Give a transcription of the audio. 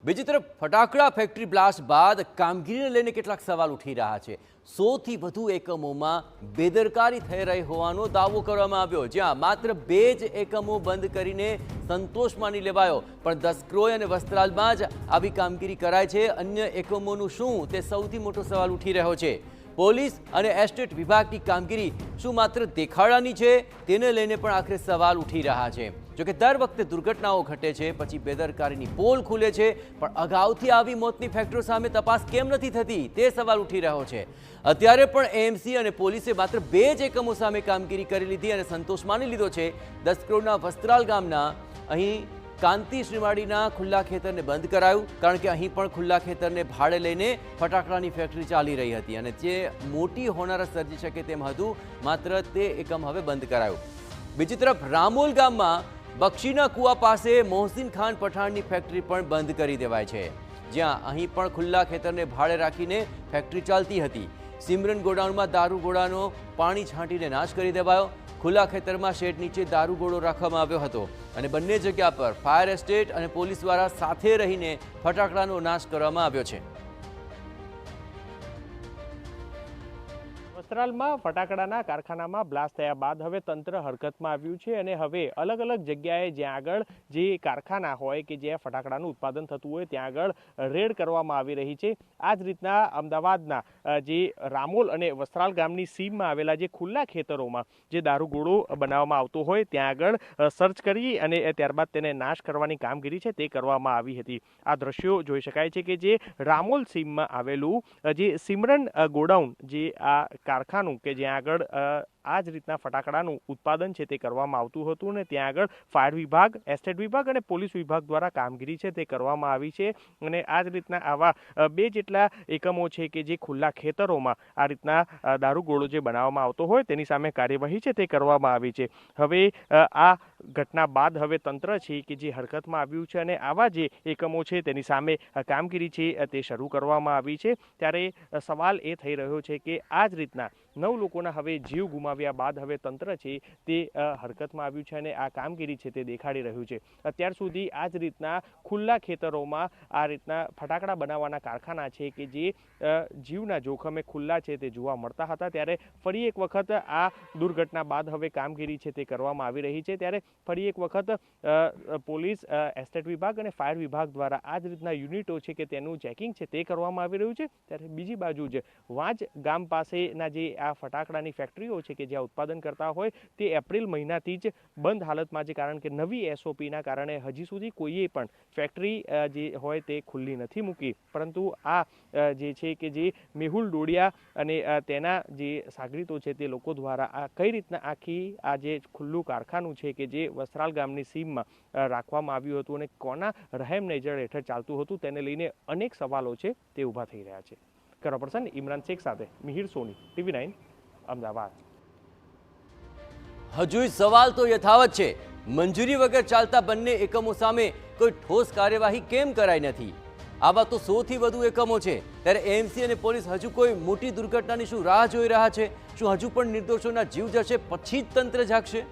બીજી તરફ ફટાકડા ફેક્ટરી બ્લાસ્ટ બાદ કામગીરીને લઈને કેટલાક સવાલ ઉઠી રહ્યા છે। 100 થી વધુ એકમોમાં બેદરકારી થઈ રહી હોવાનો દાવો કરવામાં આવ્યો, જ્યાં માત્ર 2 જ એકમો બંધ કરીને સંતોષ માની લેવાયો, પણ દસક્રોય અને વસ્ત્રાલમાં જ આવી કામગીરી કરાય છે। અન્ય એકમોનું શું, તે સૌથી મોટો સવાલ ઉઠી રહ્યો છે। પોલીસ અને એસ્ટેટ વિભાગની કામગીરી શું માત્ર દેખાડાની છે, તેને લઈને પણ આખરે સવાલ ઉઠી રહ્યા છે। જોકે દર વખતે દુર્ઘટનાઓ ઘટે છે પછી બેદરકારીની પોલ ખુલે છે, પણ અગાઉથી આવી મોતની ફેક્ટરીઓ સામે તપાસ કેમ નથી થતી, તે સવાલ ઉઠી રહ્યો છે। અત્યારે પણ એએમસી અને પોલીસે માત્ર 2 જ એકમો સામે કામગીરી કરી લીધી અને સંતોષ માની લીધો છે। દસક્રોયના વસ્ત્રાલ ગામના અહીં કાંતિ શ્રીમાળીના ખુલ્લા ખેતરને બંધ કરાયું, કારણ કે અહીં પણ ખુલ્લા ખેતરને ભાડે લઈને ફટાકડાની ફેક્ટરી ચાલી રહી હતી અને જે મોટી હોનારત સર્જી શકે તેમ હતું, માત્ર તે એકમ હવે બંધ કરાયું। બીજી તરફ રામોલ ગામમાં બક્ષીના કુવા પાસે મોહસિન ખાન પઠાણની ફેક્ટરી પણ બંધ કરી દેવાય છે, જ્યાં અહીં પણ ખુલ્લા ખેતરને ભાડે રાખીને ફેક્ટરી ચાલતી હતી। સિમરન ગોડાઉનમાં દારૂ ગોળાનો પાણી છાંટીને નાશ કરી દેવાયો। ખુલ્લા ખેતરમાં શેડ નીચે દારૂ ગોળો રાખવામાં આવ્યો હતો અને બંને જગ્યા પર ફાયર એસ્ટેટ અને પોલીસ દ્વારા સાથે રહીને ફટાકડાનો નાશ કરવામાં આવ્યો છે। વસ્ત્રાલમાં ફટાકડાના કારખાનામાં બ્લાસ્ટ થયા બાદ હવે તંત્ર હરકતમાં આવ્યું છે અને હવે અલગ અલગ જગ્યાએ જ્યાં આગળ જે કારખાના હોય કે જ્યાં ફટાકડાનું ઉત્પાદન થતું હોય ત્યાં આગળ રેડ કરવામાં આવી રહી છે। આ જ રીતના અમદાવાદના જે રામોલ અને વસ્ત્રાલ ગામની સીમમાં આવેલા જે ખુલ્લા ખેતરોમાં જે દારૂગોળો બનાવવામાં આવતો હોય ત્યાં આગળ સર્ચ કરી અને ત્યારબાદ તેને નાશ કરવાની કામગીરી છે તે કરવામાં આવી હતી। આ દ્રશ્યો જોઈ શકાય છે કે જે રામોલ સીમમાં આવેલું જે સિમરન ગોડાઉન જે આ કારખાનું કે જ્યાં આગળ આ જ રીતના ફટાકડાનું ઉત્પાદન છે તે કરવામાં આવતું હતું અને ત્યાં આગળ ફાયર વિભાગ, એસ્ટેટ વિભાગ અને પોલીસ વિભાગ દ્વારા કામગીરી છે તે કરવામાં આવી છે અને આ જ રીતના આવા 2 જેટલા એકમો છે કે જે ખુલ્લા ખેતરોમાં આ રીતના દારૂગોળો જે બનાવવામાં આવતો હોય તેની સામે કાર્યવાહી છે તે કરવામાં આવી છે। હવે આ ઘટના બાદ હવે તંત્ર છે કે જે હરકતમાં આવ્યું છે અને આવા જે એકમો છે તેની સામે કામગીરી છે તે શરૂ કરવામાં આવી છે। ત્યારે સવાલ એ થઈ રહ્યો છે કે આ જ રીતના 9 લોકોના હવે જીવ ગુમાવ્યા બાદ હવે તંત્ર છે તે હરકતમાં આવ્યું છે અને આ કામગીરી છે તે દેખાડી રહ્યું છે। અત્યાર સુધી આ જ રીતના ખુલ્લા ખેતરોમાં આ રીતના ફટાકડા બનાવવાના કારખાના છે કે જે જીવના જોખમે ખુલ્લા છે તે જોવા મળતા હતા, ત્યારે ફરી એક વખત આ દુર્ઘટના બાદ હવે કામગીરી છે તે કરવામાં આવી રહી છે। ત્યારે ફરી એક વખત પોલીસ, એસ્ટેટ વિભાગ અને ફાયર વિભાગ દ્વારા આ જ રીતના યુનિટો છે કે તેનું ચેકિંગ છે તે કરવામાં આવી રહ્યું છે। ત્યારે બીજી બાજુ જ વાંજ ગામ પાસેના જે આ ફટાકડાની ફેક્ટરીઓ છે કે જ્યાં ઉત્પાદન કરતા હોય તે એપ્રિલ મહિનાથી જ બંધ હાલતમાં છે, કારણ કે નવી એસઓપીના કારણે હજી સુધી કોઈએ પણ ફેક્ટરી જે હોય તે ખુલ્લી નથી મૂકી। પરંતુ આ જે છે કે જે મેહુલ ડોડિયા અને તેના જે સાગરીતો છે તે લોકો દ્વારા આ કઈ રીતના આખી આ જે ખુલ્લું કારખાનું છે કે જે વસ્ત્રાલ ગામની સીમમાં રાખવામાં આવ્યું હતું અને કોના રહેમ નજર હેઠળ ચાલતું હતું તેને લઈને અનેક સવાલો છે તે ઊભા થઈ રહ્યા છે। કેમેરા પર્સન ઇમરાન શેખ સાથે મિહિર સોની, TV9 અમદાવાદ। હજુ સવાલ તો યથાવત છે, મંજૂરી વગર ચાલતા બંને એકમો સામે કોઈ ઠોસ કાર્યવાહી કેમ કરાઈ નથી? આવા તો 100 થી વધુ એકમો છે, ત્યારે એએમસી અને પોલીસ હજુ કોઈ મોટી દુર્ઘટનાની શું રાહ જોઈ રહ્યા છે? શું હજુ પણ નિર્દોષોના જીવ જશે પછી જ તંત્ર જાગશે?